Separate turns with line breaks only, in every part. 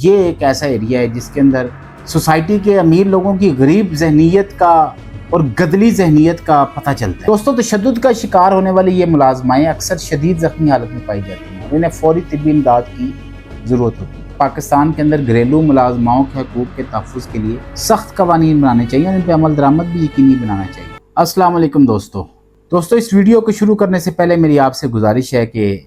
یہ ایک ایسا ایریا ہے جس کے اندر سوسائٹی کے امیر لوگوں کی غریب ذہنیت کا اور گدلی ذہنیت کا پتہ چلتا ہے۔ دوستوں، تشدد کا شکار ہونے والی یہ ملازمائیں اکثر شدید زخمی حالت میں پائی جاتی ہیں اور انہیں فوری طبی امداد کی ضرورت ہوتی ہے۔ پاکستان کے اندر گھریلو ملازماؤں کے حقوق کے تحفظ کے لیے سخت قوانین بنانے چاہیے اور ان پہ عمل درآمد بھی یقینی بنانا چاہیے۔ السلام علیکم دوستو، اس ویڈیو کو شروع کرنے سے پہلے میری آپ سے گزارش ہے کہ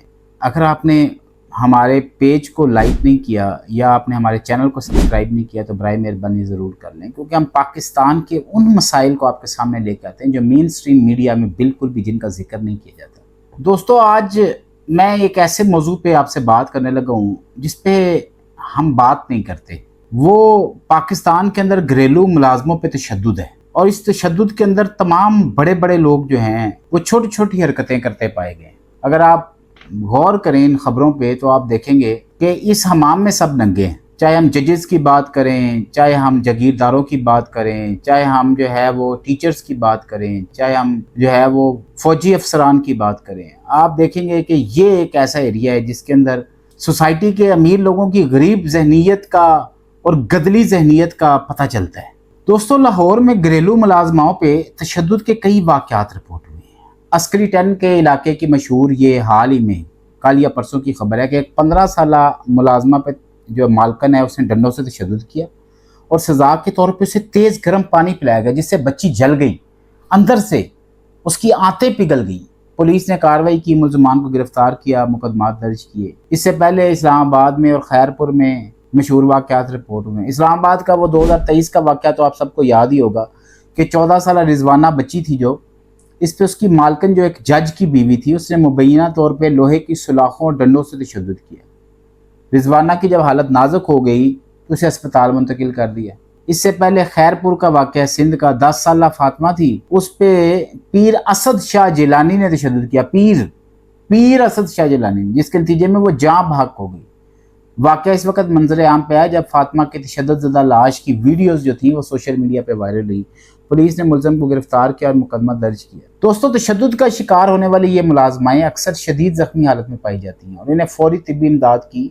اگر آپ نے ہمارے پیج کو لائک نہیں کیا یا آپ نے ہمارے چینل کو سبسکرائب نہیں کیا تو برائے مہربانی ضرور کر لیں، کیونکہ ہم پاکستان کے ان مسائل کو آپ کے سامنے لے کے آتے ہیں جو مین سٹریم میڈیا میں بالکل بھی جن کا ذکر نہیں کیا جاتا۔ دوستو، آج میں ایک ایسے موضوع پہ آپ سے بات کرنے لگا ہوں جس پہ ہم بات نہیں کرتے، وہ پاکستان کے اندر گھریلو ملازموں پہ تشدد ہے۔ اور اس تشدد کے اندر تمام بڑے بڑے لوگ جو ہیں وہ چھوٹی چھوٹی حرکتیں کرتے پائے گئے۔ اگر آپ غور کریں ان خبروں پہ تو آپ دیکھیں گے کہ اس حمام میں سب ننگے ہیں، چاہے ہم ججز کی بات کریں، چاہے ہم جاگیرداروں کی بات کریں، چاہے ہم جو ہے وہ ٹیچرز کی بات کریں، چاہے ہم جو ہے وہ فوجی افسران کی بات کریں، آپ دیکھیں گے کہ یہ ایک ایسا ایریا ہے جس کے اندر سوسائٹی کے امیر لوگوں کی غریب ذہنیت کا اور گدلی ذہنیت کا پتہ چلتا ہے۔ دوستو، لاہور میں گھریلو ملازماؤں پہ تشدد کے کئی واقعات رپورٹ ہوئے ہیں۔ عسکری 10 کے علاقے کی مشہور یہ حال ہی میں کل یا پرسوں کی خبر ہے کہ ایک 15 سالہ ملازمہ پہ جو مالکن ہے اس نے ڈنڈوں سے تشدد کیا اور سزا کے طور پہ اسے تیز گرم پانی پلایا گیا جس سے بچی جل گئی، اندر سے اس کی آنتیں پگھل گئی۔ پولیس نے کارروائی کی، ملزمان کو گرفتار کیا، مقدمات درج کیے۔ اس سے پہلے اسلام آباد میں اور خیرپور میں مشہور واقعات رپورٹ ہوئے ہیں۔ اسلام آباد کا وہ 2023 کا واقعہ تو آپ سب کو یاد ہی ہوگا کہ 14 سالہ رضوانہ بچی تھی جو اس پہ اس کی مالکن جو ایک جج کی بیوی تھی اس نے مبینہ طور پہ لوہے کی سلاخوں اور ڈنڈوں سے تشدد کیا۔ رضوانہ کی جب حالت نازک ہو گئی تو اسے اسپتال منتقل کر دیا۔ اس سے پہلے خیرپور کا واقعہ سندھ کا 10 سالہ فاطمہ تھی، اس پہ پیر اسد شاہ جیلانی نے تشدد کیا، پیر اسد شاہ جیلانی، جس کے نتیجے میں وہ جاں بحق ہو گئی۔ واقعہ اس وقت منظر عام پہ آیا جب فاطمہ کی تشدد زدہ لاش کی ویڈیوز جو تھیں وہ سوشل میڈیا پہ وائرل ہوئی۔ پولیس نے ملزم کو گرفتار کیا اور مقدمہ درج کیا۔ دوستو، تشدد کا شکار ہونے والی یہ ملازمائیں اکثر شدید زخمی حالت میں پائی جاتی ہیں اور انہیں فوری طبی امداد کی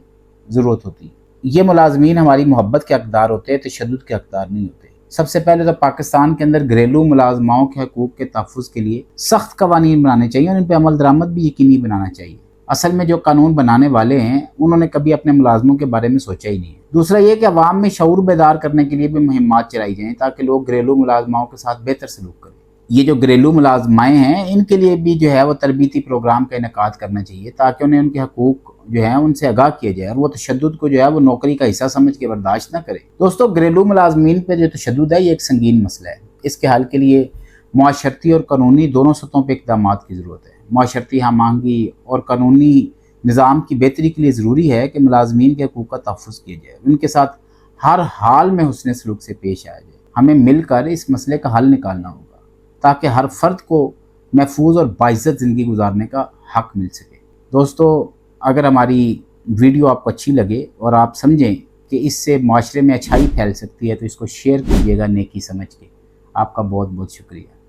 ضرورت ہوتی ہے۔ یہ ملازمین ہماری محبت کے حقدار ہوتے ہیں، تشدد کے حقدار نہیں ہوتے۔ سب سے پہلے تو پاکستان کے اندر گھریلو ملازماؤں کے حقوق کے تحفظ کے لیے سخت قوانین بنانے چاہیے اور ان پہ عمل درآمد بھی یقینی بنانا چاہیے۔ اصل میں جو قانون بنانے والے ہیں انہوں نے کبھی اپنے ملازموں کے بارے میں سوچا ہی نہیں ہے۔ دوسرا یہ کہ عوام میں شعور بیدار کرنے کے لیے بھی مہمات چلائی جائیں تاکہ لوگ گھریلو ملازماؤں کے ساتھ بہتر سلوک کریں۔ یہ جو گھریلو ملازمائیں ہیں ان کے لیے بھی جو ہے وہ تربیتی پروگرام کا انعقاد کرنا چاہیے تاکہ انہیں ان کے حقوق جو ہیں ان سے آگاہ کیا جائے اور وہ تشدد کو جو ہے وہ نوکری کا حصہ سمجھ کے برداشت نہ کرے۔ دوستو، گھریلو ملازمین پہ جو تشدد ہے یہ ایک سنگین مسئلہ ہے۔ اس کے حل کے لیے معاشرتی اور قانونی دونوں سطحوں پہ اقدامات کی ضرورت ہے۔ معاشرتی ہم آہنگی اور قانونی نظام کی بہتری کے لیے ضروری ہے کہ ملازمین کے حقوق کا تحفظ کیا جائے، ان کے ساتھ ہر حال میں حسن سلوک سے پیش آیا جائے۔ ہمیں مل کر اس مسئلے کا حل نکالنا ہوگا تاکہ ہر فرد کو محفوظ اور باعزت زندگی گزارنے کا حق مل سکے۔ دوستو، اگر ہماری ویڈیو آپ کو اچھی لگے اور آپ سمجھیں کہ اس سے معاشرے میں اچھائی پھیل سکتی ہے تو اس کو شیئر کیجیے گا نیکی سمجھ کے۔ آپ کا بہت بہت شکریہ۔